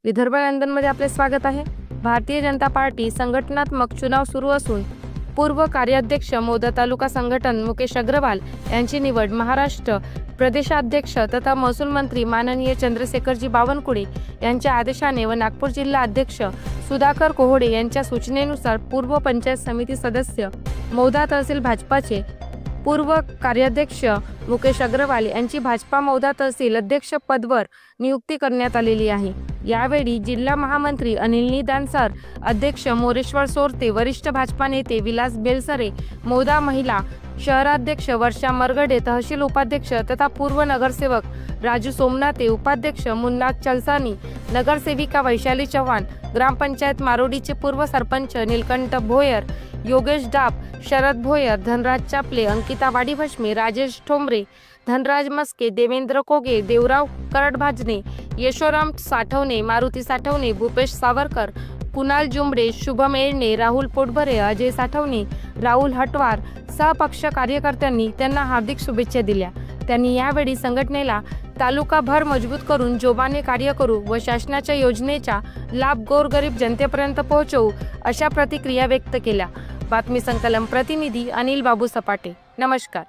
विदर्भ लंडनमध्ये आपले स्वागत आहे। भारतीय जनता पार्टी संघटनात्मक चुनाव सुरू असून पूर्व कार्याध्यक्ष मौदा तालुका संघटन मुकेश अग्रवाल यांची निवड महाराष्ट्र प्रदेशाध्यक्ष तथा महसूल मंत्री माननीय चंद्रशेखरजी बावनकुळे यांच्या आदेशाने व नागपूर जिल्हा अध्यक्ष सुधाकर कोहोडे यांच्या सूचनेनुसार पूर्व पंचायत समिती सदस्य मौदा तहसील भाजपाचे पूर्व कार्याध्यक्ष मुकेश अग्रवाल यांची भाजपा मौदा तहसील अध्यक्ष पदवर नियुक्ती करण्यात आलेली आहे। यावेळी जिल्हा महामंत्री अनिल निदानसर, अध्यक्ष मोरेश्वर सोरते, वरिष्ठ भाजपा नेते विलास बेलसरे, मौदा महिला शहराध्यक्ष वर्षा मरगडे, तहसील उपाध्यक्ष तथा पूर्व नगरसेवक राजू सोमनाथे, उपाध्यक्ष मुन्ना चलसानी, नगरसेविका वैशाली चव्हाण, ग्रामपंचायत मारोडीचे पूर्व सरपंच नीलकंठ भोयर, योगेश डाब, शरद भोयर, धनराज चापले, अंकिता वाडीभस्मे, राजेश ठोंबरे, धनराज मस्के, देवेंद्र कोगे, देवराव करडभाजने, यशोराम साठवणे, मारुती साठवणे, भूपेश सावरकर, कुणाल जुंबडे, शुभम एरणे, राहुल पोटभरे, अजय साठवणे, राहुल हटवार सहपक्ष कार्यकर्त्यांनी त्यांना हार्दिक शुभेच्छा दिल्या। त्यांनी यावेळी संघटनेला तालुकाभर मजबूत करून जोमाने कार्य करू व शासनाच्या योजनेचा लाभ गोरगरीब जनतेपर्यंत पोहोचवू अशा प्रतिक्रिया व्यक्त केल्या। बातमी संकलन प्रतिनिधी अनिल बाबू सपाटे। नमस्कार।